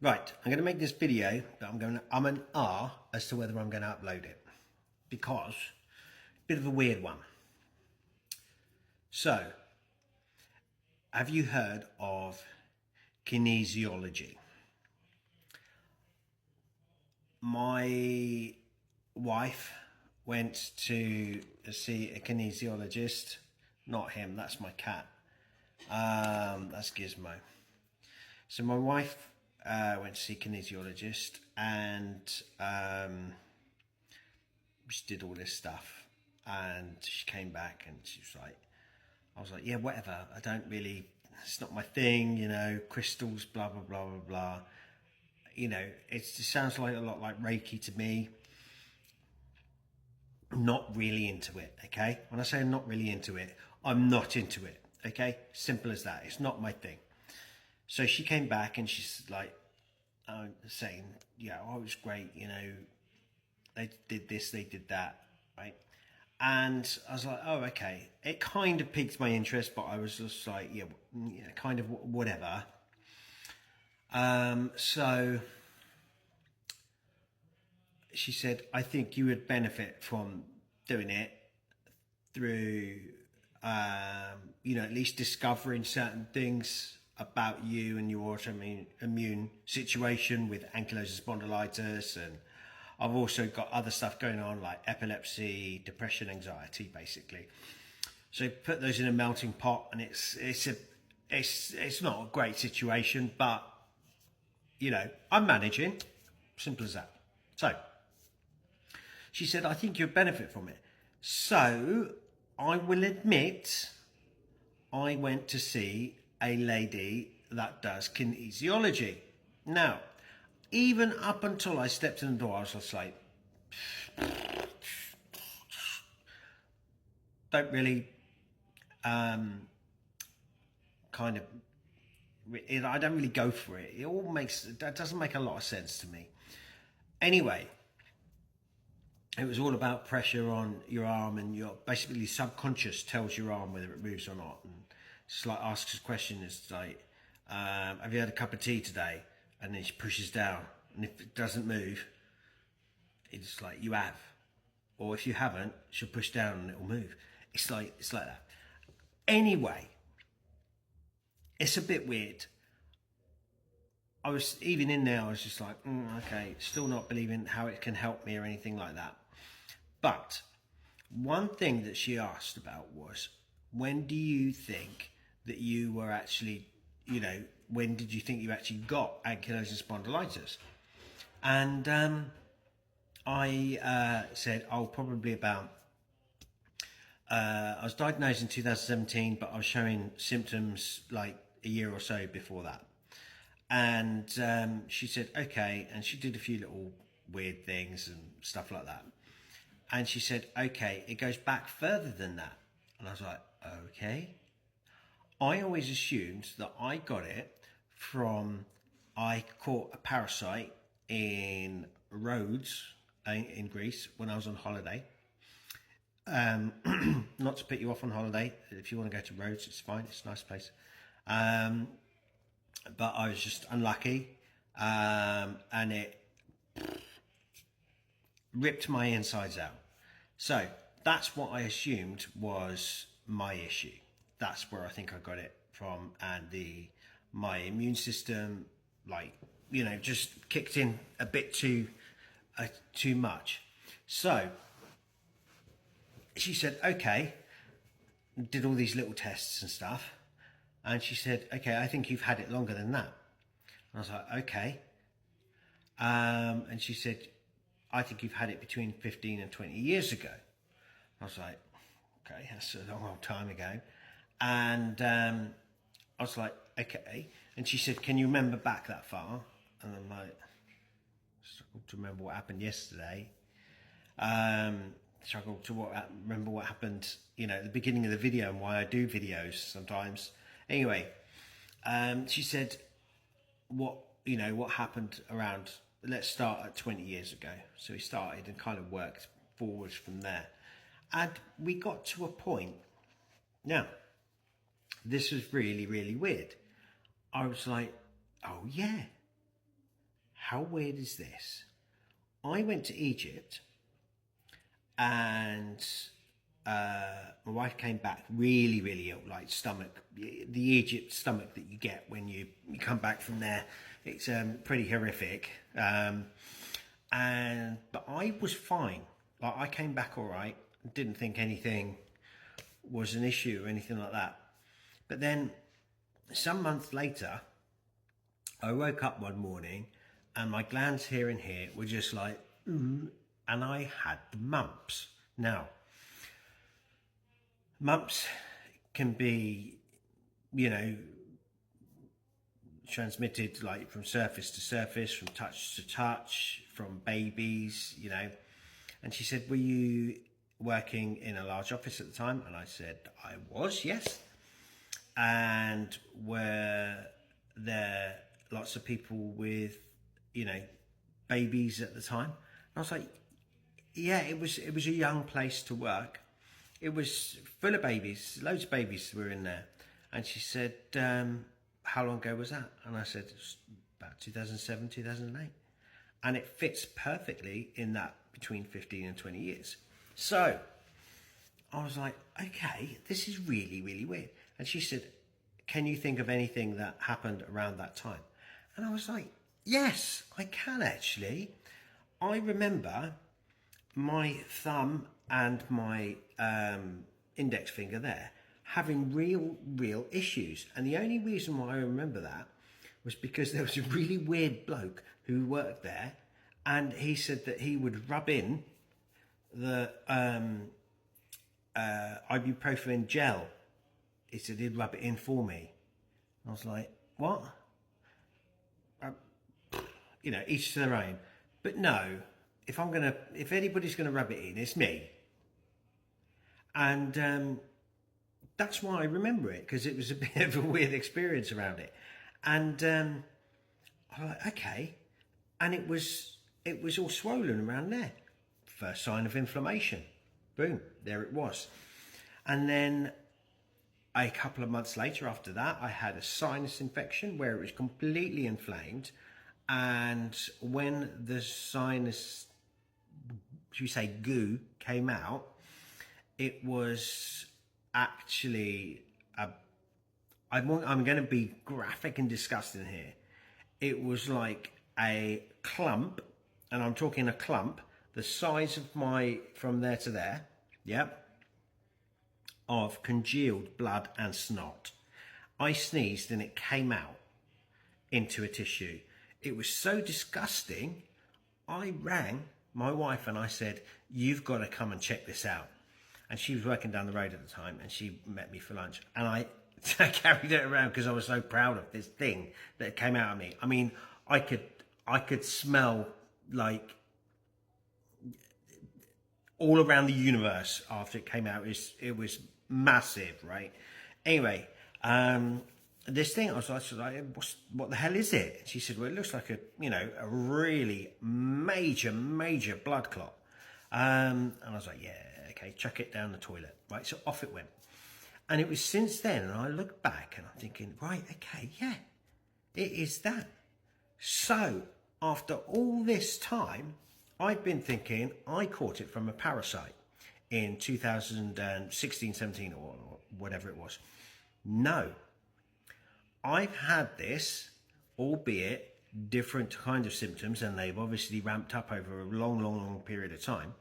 Right, I'm going to make this video, but I'm going to and ah as to whether I'm going to upload it because a bit of a weird one. So, have you heard of kinesiology? My wife went to see a kinesiologist. Not him, that's my cat. That's Gizmo. So my wife went to see a kinesiologist, and she did all this stuff, and she came back and she was like, I was like, yeah, whatever, I don't really, it's not my thing, crystals, blah blah blah blah blah. It sounds like a lot like Reiki to me. Not really into it. Okay, when I say I'm not really into it, I'm not into it. Okay, simple as that. It's not my thing. So she came back and she's like, saying, yeah, oh, it was great, they did this, they did that, right? And I was like, oh, okay. It kind of piqued my interest, but I was just like, yeah, kind of whatever. So she said, I think you would benefit from doing it through, at least discovering certain things about you and your autoimmune situation with ankylosing spondylitis, and I've also got other stuff going on like epilepsy, depression, anxiety, basically. So put those in a melting pot, and it's not a great situation, but I'm managing. Simple as that. So she said, I think you'd benefit from it. So I will admit, I went to see a lady that does kinesiology. Now, even up until I stepped in the door, I was just like, don't really kind of, I don't really go for it. That doesn't make a lot of sense to me. Anyway, it was all about pressure on your arm, and your basically subconscious tells your arm whether it moves or not. And it's like asks a question, it's like, have you had a cup of tea today? And then she pushes down, and if it doesn't move, it's like you have. Or if you haven't, she'll push down and it'll move. It's like that. Anyway, it's a bit weird. I was even in there, I was just like, okay, still not believing how it can help me or anything like that. But one thing that she asked about was, when do you think that you were actually, when did you think you actually got ankylosing spondylitis? And I said, probably about, I was diagnosed in 2017, but I was showing symptoms like a year or so before that. And she said, okay. And she did a few little weird things and stuff like that. And she said, okay, it goes back further than that. And I was like, okay. I always assumed that I got it from, I caught a parasite in Rhodes in Greece when I was on holiday. Not to put you off on holiday. If you want to go to Rhodes, it's fine. It's a nice place. But I was just unlucky, and it ripped my insides out. So that's what I assumed was my issue. That's where I think I got it from, and my immune system, just kicked in a bit too much. So she said, okay, did all these little tests and stuff. And she said, okay, I think you've had it longer than that. And I was like, okay. And she said, I think you've had it between 15 and 20 years ago. I was like, okay, that's a long old time ago. And I was like, okay. And she said, can you remember back that far? And I'm like, struggled to remember what happened yesterday. Struggled to remember what happened, at the beginning of the video, and why I do videos sometimes. Anyway, she said, what happened around, let's start at 20 years ago. So we started and kind of worked forwards from there. And we got to a point. Now, this was really, really weird. I was like, oh yeah, how weird is this? I went to Egypt and my wife came back really, really ill, like stomach, the Egypt stomach that you get when you come back from there. It's pretty horrific. But I was fine. Like, I came back all right. Didn't think anything was an issue or anything like that. But then some months later, I woke up one morning and my glands here and here were just like, and I had the mumps. Now, mumps can be, transmitted like from surface to surface, from touch to touch, from babies, And she said, were you working in a large office at the time? And I said, I was, yes. And were there lots of people with, babies at the time? And I was like, yeah, it was a young place to work. It was full of babies, loads of babies were in there. And she said, how long ago was that? And I said, it was about 2007, 2008. And it fits perfectly in that between 15 and 20 years. So I was like, okay, this is really, really weird. And she said, can you think of anything that happened around that time? And I was like, yes, I can actually. I remember my thumb and my index finger there having real issues. And the only reason why I remember that was because there was a really weird bloke who worked there, and he said that he would rub in the ibuprofen gel. He said he'd rub it in for me. I was like, what? Each to their own. But no, if anybody's gonna rub it in, it's me. And that's why I remember it, because it was a bit of a weird experience around it. And I was like, okay. And it was all swollen around there. First sign of inflammation. Boom, there it was. And then a couple of months later after that, I had a sinus infection where it was completely inflamed. And when the sinus, should we say, goo came out, it was actually I'm going to be graphic and disgusting here. It was like a clump, and I'm talking a clump, the size of from there to there, of congealed blood and snot. I sneezed and it came out into a tissue. It was so disgusting, I rang my wife and I said, you've got to come and check this out. And she was working down the road at the time, and she met me for lunch. And I carried it around because I was so proud of this thing that came out of me. I mean, I could smell like all around the universe after it came out. It was massive, right? Anyway, this thing, I was like, what the hell is it? And she said, well, it looks like a really major blood clot. And I was like, yeah, okay, chuck it down the toilet. Right, so off it went. And it was since then, and I look back and I'm thinking, right, okay, yeah, it is that. So after all this time, I've been thinking I caught it from a parasite in 2016, 17 or whatever it was. No, I've had this, albeit different kind of symptoms, and they've obviously ramped up over a long period of time,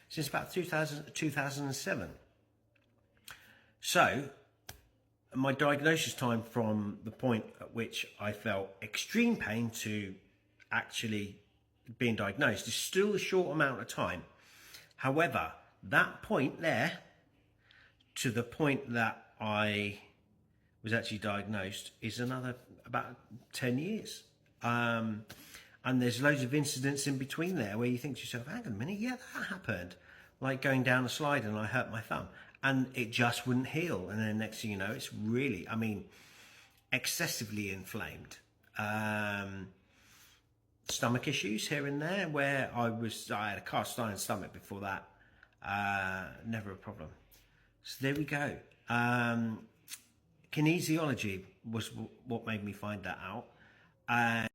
since about 2007. So my diagnosis time from the point at which I felt extreme pain to actually being diagnosed is still a short amount of time. However, that point there to the point that I was actually diagnosed is another about 10 years. And there's loads of incidents in between there where you think to yourself, hang on a minute, yeah, that happened. Like going down a slide and I hurt my thumb and it just wouldn't heal. And then next thing you know, it's really, excessively inflamed. Stomach issues here and there where I had a cast iron stomach before that. Never a problem. So there we go. Kinesiology was what made me find that out.